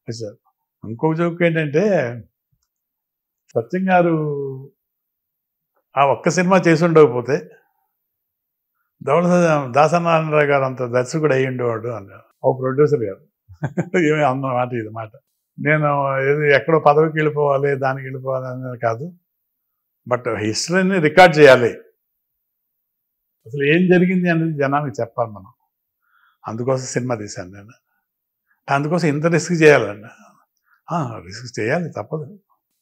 Sir ఇంకొక joke ఏంటంటే సత్యం గారు ఆ ఒక్క సినిమా చేసి ఉండకపోతే ధవళ దాసనారాయణరావు గారు అంత దర్శకుడు అయ్యి ఉండేవాడు అన్నారు ఒక ప్రొడ్యూసర్ గారు. ఏమి అన్నమాట ఇది మాట. నేను ఏది ఎక్కడో పదవికి వెళ్ళిపోవాలి దానికి వెళ్ళిపోవాలి అనేది కాదు, బట్ హిస్టరీని రికార్డ్ చేయాలి, అసలు ఏం జరిగింది అనేది జనానికి చెప్పాలి మనం. అందుకోసం సినిమా తీశాను నేను. అందుకోసం ఇంత రిస్క్ చేయాలండి. రిస్క్ చేయాలి, తప్పదు.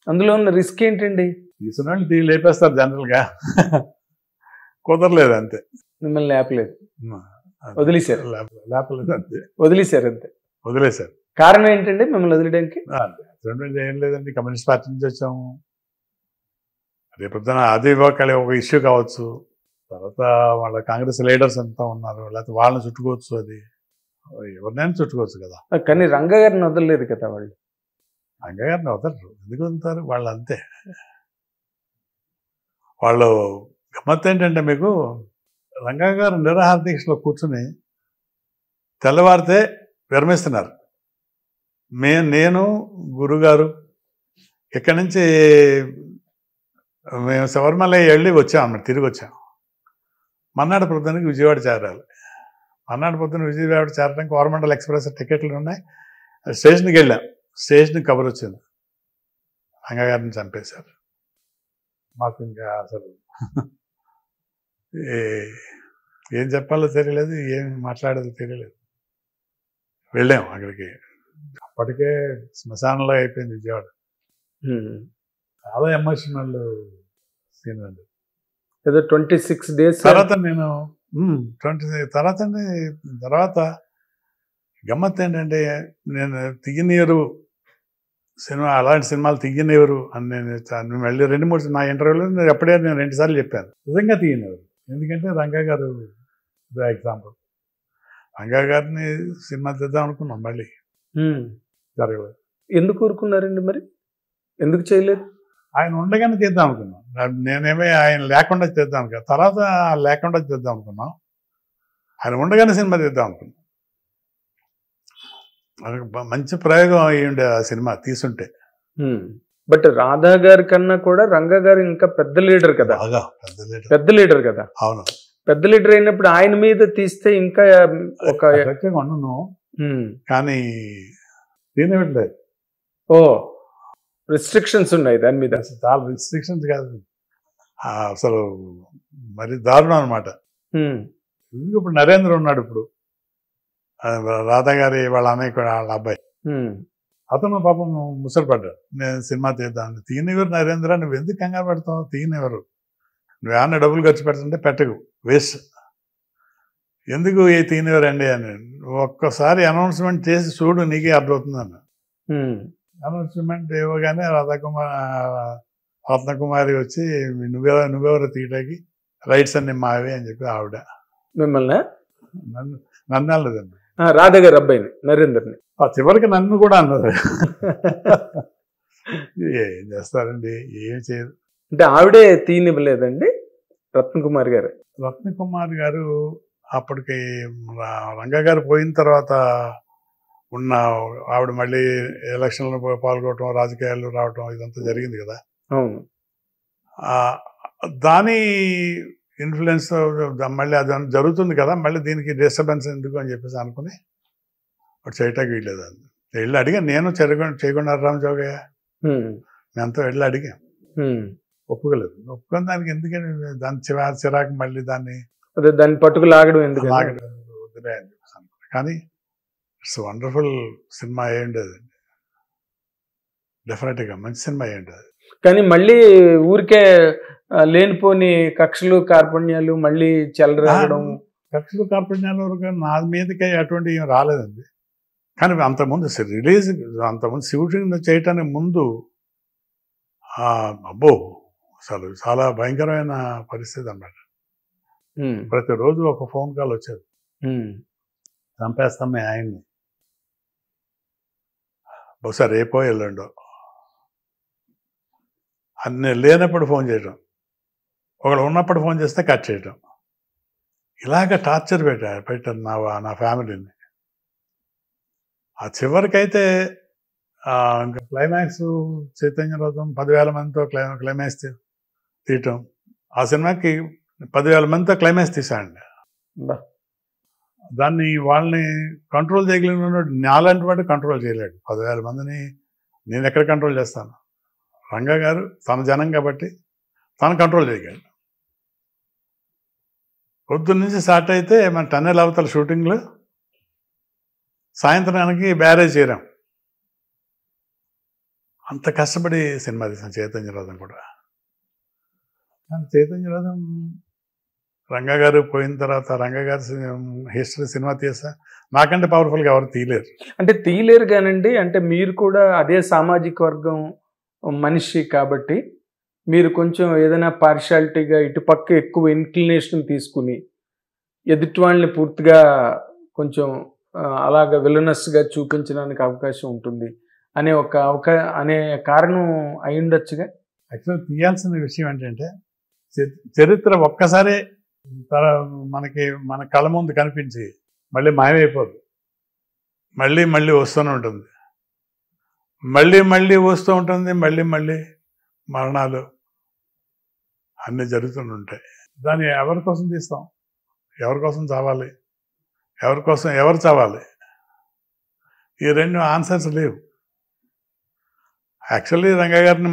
అందులో ఉన్న రిస్క్ ఏంటండి? తీసిన వాళ్ళు లేపేస్తారు జనరల్గా. కుదరలేదు అంతే. మిమ్మల్ని లేపలేదు, వదిలేశారు. లేపలేదు అంతే, వదిలేశారు అంతే. వదిలేశారు. కారణం ఏంటండి మిమ్మల్ని వదిలేయడానికి? ఏం లేదండి, కమ్యూనిస్ట్ పార్టీ నుంచి వచ్చాము. రేపొద్దున అది ఒక ఇష్యూ కావచ్చు, తర్వాత వాళ్ళ కాంగ్రెస్ లీడర్స్ అంతా ఉన్నారు, లేకపోతే వాళ్ళని చుట్టుకోవచ్చు, అది ఎవరినైనా చుట్టుకోవచ్చు కదా. కానీ రంగా గారిని వదలలేదు కదా వాళ్ళు. రంగా గారిని వదలరు, ఎందుకు వదులుతారు? వాళ్ళు అంతే. వాళ్ళు గమ్మత్తు ఏంటంటే, మీకు రంగా గారు నిరాహార దీక్షలో కూర్చుని తెల్లవారితే విరమిస్తున్నారు. నేను గురుగారు ఇక్కడి నుంచి మేము శబరిమల వెళ్ళి వచ్చాము, తిరిగి వచ్చాం. మన్నాడు పొద్దున్నకి విజయవాడ చేరాలి. మన్నాడు పొద్దున్న విజయవాడ చేరడానికి కోరమండల్ ఎక్స్ప్రెస్ టికెట్లు ఉన్నాయి. స్టేషన్కి వెళ్ళాం. స్టేషన్కి కబర్ వచ్చింది, రంగా గారిని చంపేశారు. మాకు ఇంకా అసలు ఏం చెప్పాలో తెలియలేదు, ఏం మాట్లాడేదో తెలియలేదు. వెళ్ళాం అక్కడికి. అప్పటికే శ్మశానంలో అయిపోయింది విజయవాడ. చాలా ఎమోషనల్ సీన్ అండి. ఏదో 26 days తర్వాత నేను తర్వాత గమ్మత్ ఏంటంటే, నేను తీయనియరు సినిమా, అలాంటి సినిమాలు తీయనివ్వరు అని నేను మళ్ళీ 2-3 నా ఇంటర్వ్యూలో నేను ఎప్పుడే నేను 2 సార్లు చెప్పాను, నిజంగా తీయనివ్వరు. ఎందుకంటే రంగా గారు ఎగ్జాంపుల్. రంగా గారిని సినిమా తీద్దాం అనుకున్నాం, మళ్ళీ జరగలేదు. ఎందుకు ఊరుకున్నారండి మరి? ఎందుకు చేయలేదు? ఆయన ఉండగానే తీద్దాం అనుకున్నాం. నేనేమే ఆయన లేకుండా తీద్దాం అనుకున్నాం. తర్వాత లేకుండా తీద్దాం అనుకున్నాం. ఆయన ఉండగానే సినిమా తీద్దాం అనుకున్నాం. మంచి ప్రయోగం అయ్యి ఉండే ఆ సినిమా తీసుంటే. బట్ రాధా గారి కన్నా కూడా రంగా గారు ఇంకా పెద్ద లీడర్ కదా. పెద్ద లీడర్ కదా. అవును, పెద్ద లీడర్ అయినప్పుడు ఆయన మీద తీస్తే ఇంకా ఒక ఉండను, కానీ తినట్లేదు. ఓ రిస్ట్రిక్షన్స్ ఉన్నాయి దాని మీద. చాలా రిస్ట్రిక్షన్స్ కాదు, అసలు మరి దారుణం అనమాట. ఎందుకు ఇప్పుడు నరేంద్ర ఉన్నాడు, ఇప్పుడు రాధా గారి వాళ్ళ అన్నయ్య వాళ్ళ అబ్బాయి, అతను పాపం ముసలిపడ్డాడు. నేను సినిమా తీద్దాను. తీయనివ్వరు నరేంద్ర, నువ్వు ఎందుకు కంగారు పెడతావు? తీయనివ్వరు. నువ్వేమన్నా డబ్బులు ఖర్చు పెడుతుంటే పెట్టకు, వేస్ట్. ఎందుకు ఏ తీయనివ్వరండి అని ఒక్కసారి అనౌన్స్మెంట్ చేసి చూడు, నీకే అర్థమవుతుంది అన్న. అనౌన్స్మెంట్ ఇవ్వగానే రత్నకుమారి వచ్చి నువ్వెవరు తీయడానికి, రైట్స్ అన్ని మావే అని చెప్పి ఆవిడ మిమ్మల్ని నన్ను అనలేదండి, రాధా గారి అబ్బాయిని నరేందర్ని. చివరికి నన్ను కూడా అన్నది. ఏం చేస్తారండి, ఏం చేయదు. అంటే ఆవిడే తీయనివ్వలేదండి రత్నకుమారి గారు. రత్నకుమారి గారు అప్పటికి రంగా గారు పోయిన తర్వాత ఉన్న ఆవిడ మళ్ళీ ఎలక్షన్లో పాల్గొనడం, రాజకీయాల్లో రావటం, ఇదంతా జరిగింది కదా. అవును. దాని ఇన్ఫ్లుయెన్స్ మళ్ళీ అది జరుగుతుంది కదా, మళ్ళీ దీనికి డిస్టర్బెన్స్ ఎందుకు అని చెప్పేసి అనుకుని అటు చేయటానికి వీల్లేదు. అది వెళ్ళి అడిగాను, నేను చేయకుండా రామజోగయ్య మేమంతా వెళ్ళి అడిగాం, ఒప్పుకోలేదు. ఒప్పుకొని దానికి ఎందుకని దాని చిరాకు మళ్ళీ దాన్ని పట్టుకు లాగడం ఎందుకు, వదిలే అని చెప్పేసి అనుకున్నాను. కానీ ఇట్స్ వండర్ఫుల్ సినిమా అయ్యండి, అది డెఫినెట్గా మంచి సినిమా అయ్యండి అది. కానీ మళ్ళీ ఊరికే లేనిపోని కక్షలు కార్పణ్యాలు మళ్ళీ చెలరాగడం. కక్షలు కార్పణ్యాలు నా మీదకి అటువంటి ఏం రాలేదండి. కానీ అంతకుముందు అంతకుముందు షూటింగ్ చేయటానికి ముందు అబ్బో అసలు చాలా భయంకరమైన పరిస్థితి అన్నమాట. ప్రతిరోజు ఒక ఫోన్ కాల్ వచ్చేది, చంపేస్తాం మీ ఆయన్ని, బహుశా రేపో ఎల్లుండో. అన్నీ లేనప్పుడు ఫోన్ చేయటం, ఒకడు ఉన్నప్పుడు ఫోన్ చేస్తే కట్ చేయటం, ఇలాగ టార్చర్ పెట్టారు నా ఫ్యామిలీని. ఆ చివరికైతే ఇంకా క్లైమాక్స్ చైతన్య రథం 10,000 మందితో క్లైమాక్స్ తీయటం. ఆ సినిమాకి 10,000 మందితో క్లైమాక్స్ తీసాడండి. దాన్ని వాళ్ళని కంట్రోల్ చేయగలిగిన నాలాంటి వాడు కంట్రోల్ చేయలేడు. 10,000 మందిని నేను ఎక్కడ కంట్రోల్ చేస్తాను? రంగా గారు తన జనం కాబట్టి తను కంట్రోల్ చేయగలడు. పొద్దున్న నుంచి స్టార్ట్ అయితే మన టన్నెల్ అవతల షూటింగ్లు, సాయంత్రానికి బ్యారేజ్ చేరాం. అంత కష్టపడి సినిమా తీసాం చైతన్య రథం కూడా. చైతన్య రథం రంగా గారు పోయిన తర్వాత రంగా గారి హిస్టరీ సినిమా తీసా నాకంటే పవర్ఫుల్గా ఎవరు తీయలేరు. అంటే తీయలేరు కానండి, అంటే మీరు కూడా అదే సామాజిక వర్గం మనిషి కాబట్టి మీరు కొంచెం ఏదైనా పార్షాలిటీగా ఇటుపక్క ఎక్కువ ఇన్క్లినేషన్ తీసుకుని ఎదుటి వాళ్ళని పూర్తిగా కొంచెం అలాగ విలనస్గా చూపించడానికి అవకాశం ఉంటుంది అనే అనే కారణం అయి ఉండొచ్చుగా. యాక్చువల్గా తీయాల్సిన విషయం ఏంటంటే చరిత్ర ఒక్కసారి మన కళ్ళ ముందు కనిపించి మళ్ళీ మాయమైపోదు. మళ్ళీ మళ్ళీ వస్తూనే ఉంటుంది, మళ్ళీ వస్తూ ఉంటుంది, మళ్ళీ మరణాలు అన్నీ జరుగుతూనే ఉంటాయి. దాన్ని ఎవరి కోసం తీస్తాం? ఎవరి కోసం చావాలి? ఎవరు చావాలి? ఈ రెండు ఆన్సర్స్ లేవు. యాక్చువల్లీ రంగా గారిని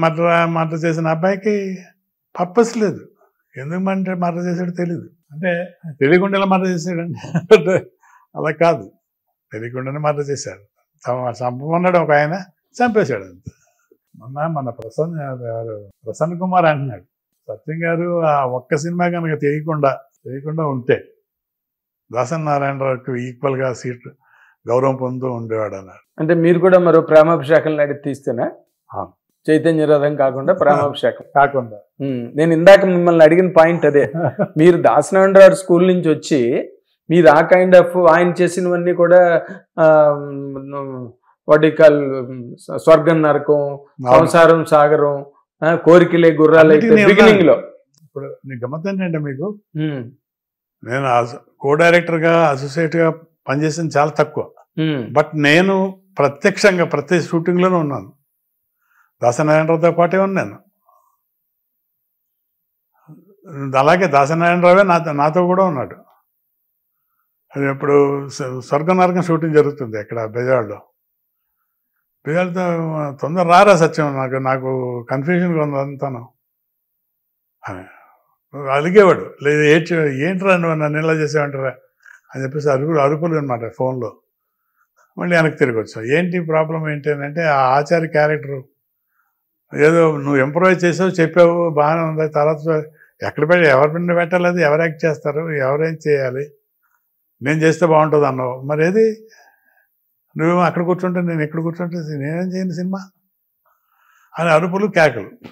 మర్డర్ చేసిన అబ్బాయికి పర్పస్ లేదు. ఎందుకు మర్డర్ చేసాడో తెలీదు. అంటే తెలియకుండా మర్డర్ చేసాడండి, అలా కాదు. తెలియకుండానే మర్డర్ చేశాడు. చంపమన్నాడు ఒక ఆయన, చంపేశాడు అంతే. మన ప్రసన్న కుమార్ అంటున్నాడు, సత్యం గారు ఆ ఒక్క సినిమా కనుక తెలియకుండా ఉంటే దాసరి నారాయణరావుకి ఈక్వల్గా సీట్ గౌరవం పొందుతూ ఉండేవాడు అన్నారు. అంటే మీరు కూడా మరో ప్రేమాభిషేకం నడిపి తీస్తేనా? చైతన్య రథం కాకుండా ప్రేమాభిషేకం కాకుండా. నేను ఇందాక మిమ్మల్ని అడిగిన పాయింట్ అదే. మీరు దాసనారాయణరావు స్కూల్ నుంచి వచ్చి మీరు ఆ కైండ్ ఆఫ్ ఆయన చేసినవన్నీ కూడా వాటికల్ స్వర్గం నరకం, సంసారం సాగరం, కోరికలే గుర్రాలే బిగినింగ్ లో. ఇప్పుడు నీ గమ్మత్ ఏంటంటే, మీకు నేను కో డైరెక్టర్గా అసోసియేట్గా పనిచేసింది చాలా తక్కువ. బట్ నేను ప్రత్యక్షంగా ప్రతి షూటింగ్లోనే ఉన్నాను. దాసనారాయణరావుతో పాటే ఉన్నాను. అలాగే దాసనారాయణరావే నాతో కూడా ఉన్నాడు. అది ఇప్పుడు స్వర్గ నరకం షూటింగ్ జరుగుతుంది అక్కడ బెజవాడలో. బెజవాడతో తొందర రారా సత్యం, నాకు కన్ఫ్యూజన్గా ఉంది అంతాను అలిగేవాడు. లేదు ఏంట్రా నువ్వు నన్ను ఇలా చేసావంటారా అని చెప్పేసి అరుపులు అనమాట ఫోన్లో. మళ్ళీ వెనక్కి తిరిగి వచ్చావు. ఏంటి ప్రాబ్లం ఏంటి అని అంటే, ఆ ఆచార్య క్యారెక్టరు ఏదో నువ్వు ఇంప్రూవైజ్ చేసావు, చెప్పావు, బాగానే ఉంది. తర్వాత ఎవరి పిండి పెట్టాలి, అది ఎవరు యాక్ట్ చేస్తారు, ఎవరేం చేయాలి, నేను చేస్తే బాగుంటుంది అన్నావు. మరి ఏది నువ్వు అక్కడ కూర్చుంటే నేను ఇక్కడ కూర్చుంటే నేనేం చేయను సినిమా అని అరుపులు కేకలు.